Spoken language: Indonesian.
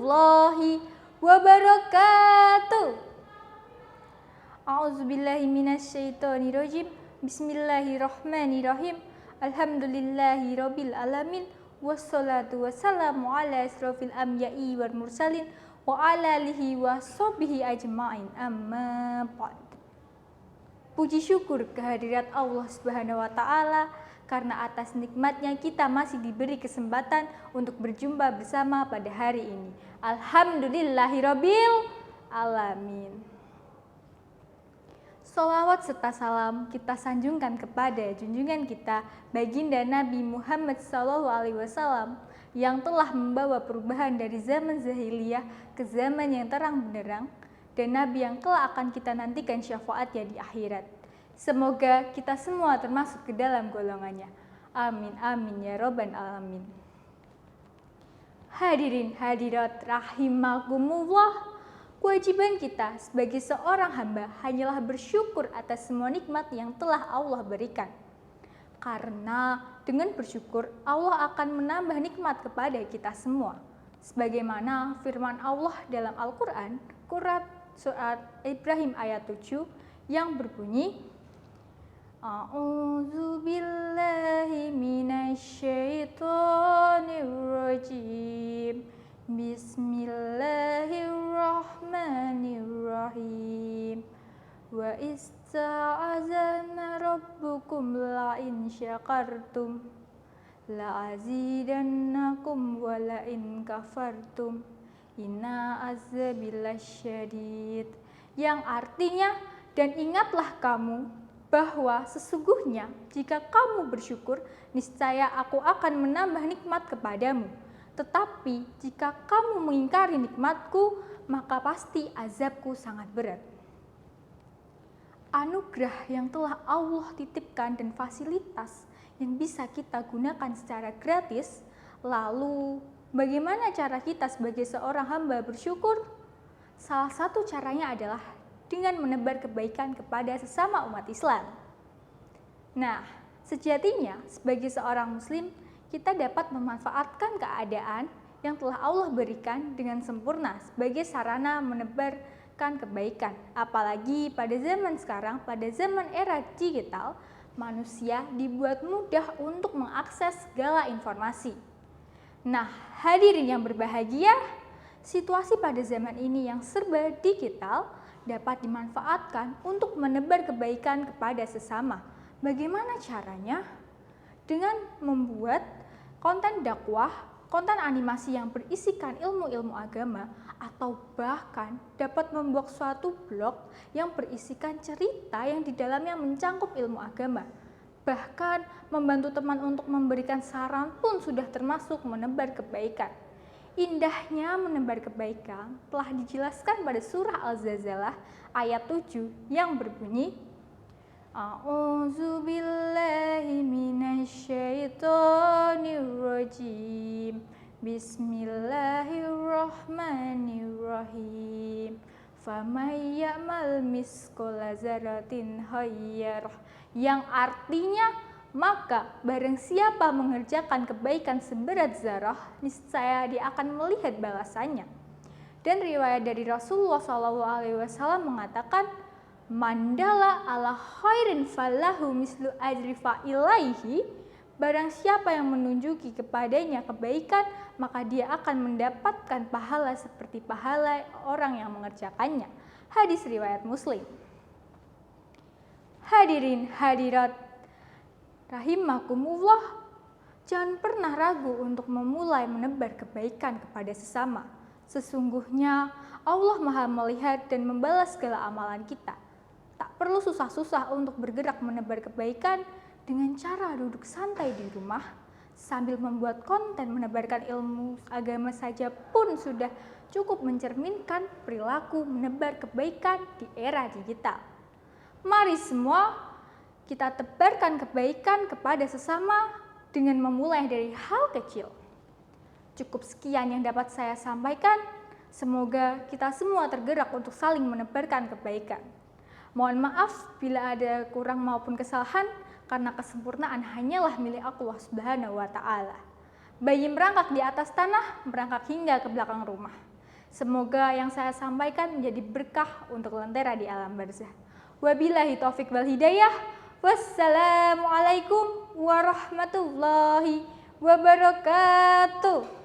warahmatullahi wabarakatuh. A'udzubillahi minasyaitonirrajim. Bismillahirrahmanirrahim. Alhamdulillahirabbil alamin. Wassalatu wassalamu ala asrofil anbiya'i wal mursalin wa ala alihi wa sahbihi ajma'in. Amma ba'd. Puji syukur kehadirat Allah Subhanahu wa taala karena atas nikmatnya kita masih diberi kesempatan untuk berjumpa bersama pada hari ini. Alhamdulillahirabbil alamin. Sholawat serta salam kita sanjungkan kepada junjungan kita baginda Nabi Muhammad SAW yang telah membawa perubahan dari zaman jahiliyah ke zaman yang terang benderang, dan Nabi yang kelak akan kita nantikan syafaatnya di akhirat. Semoga kita semua termasuk ke dalam golongannya. Amin amin ya robbal alamin. Hadirin hadirat rahimakumullah. Kewajiban kita sebagai seorang hamba hanyalah bersyukur atas semua nikmat yang telah Allah berikan. Karena dengan bersyukur Allah akan menambah nikmat kepada kita semua. Sebagaimana firman Allah dalam Al-Quran, surat Ibrahim ayat 7 yang berbunyi, A'udzu billahi minasyaitonir rajim. Bismillahirrahmanirrahim. Wa ista'azana rabbukum la in syakartum la azidannakum wa la in kafartum inna azabi lasyadid. Yang artinya, dan ingatlah kamu bahwa sesungguhnya jika kamu bersyukur, niscaya aku akan menambah nikmat kepadamu. Tetapi jika kamu mengingkari nikmatku, maka pasti azabku sangat berat. Anugerah yang telah Allah titipkan dan fasilitas yang bisa kita gunakan secara gratis. Lalu bagaimana cara kita sebagai seorang hamba bersyukur? Salah satu caranya adalah dengan menebar kebaikan kepada sesama umat Islam. Nah, sejatinya sebagai seorang muslim, kita dapat memanfaatkan keadaan yang telah Allah berikan dengan sempurna sebagai sarana menebarkan kebaikan. Apalagi pada zaman sekarang, pada zaman era digital, manusia dibuat mudah untuk mengakses segala informasi. Nah, hadirin yang berbahagia, situasi pada zaman ini yang serba digital dapat dimanfaatkan untuk menebar kebaikan kepada sesama. Bagaimana caranya? Dengan membuat konten dakwah, konten animasi yang berisikan ilmu-ilmu agama, atau bahkan dapat membuat suatu blog yang berisikan cerita yang di dalamnya mencangkup ilmu agama. Bahkan membantu teman untuk memberikan saran pun sudah termasuk menebar kebaikan. Indahnya menebar kebaikan telah dijelaskan pada surah Al-Zalzalah ayat 7 yang berbunyi, A'udzu billahi minasyaitonir rajim. Bismillahirrahmanirrahim. Faman ya'mal misqala dzarratin khairah. Yang artinya, maka barang siapa mengerjakan kebaikan seberat zarah, niscaya dia akan melihat balasannya. Dan riwayat dari Rasulullah SAW mengatakan, Mandala ala khairin falahu mislu ajri fa'ilaihi. Barang siapa yang menunjuki kepadanya kebaikan, maka dia akan mendapatkan pahala seperti pahala orang yang mengerjakannya. Hadis riwayat Muslim. Hadirin hadirat rahimakumullah, jangan pernah ragu untuk memulai menebar kebaikan kepada sesama. Sesungguhnya Allah Maha melihat dan membalas segala amalan kita. Tak perlu susah-susah untuk bergerak menebar kebaikan. Dengan cara duduk santai di rumah sambil membuat konten menebarkan ilmu agama saja pun sudah cukup mencerminkan perilaku menebar kebaikan di era digital. Mari semua kita tebarkan kebaikan kepada sesama dengan memulai dari hal kecil. Cukup sekian yang dapat saya sampaikan. Semoga kita semua tergerak untuk saling menebarkan kebaikan. Mohon maaf bila ada kurang maupun kesalahan, karena kesempurnaan hanyalah milik Allah Subhanahu wa taala. Bayi merangkak di atas tanah, merangkak hingga ke belakang rumah. Semoga yang saya sampaikan menjadi berkah untuk lentera di alam barzah. Wabillahi taufik wal hidayah. Wassalamualaikum warahmatullahi wabarakatuh.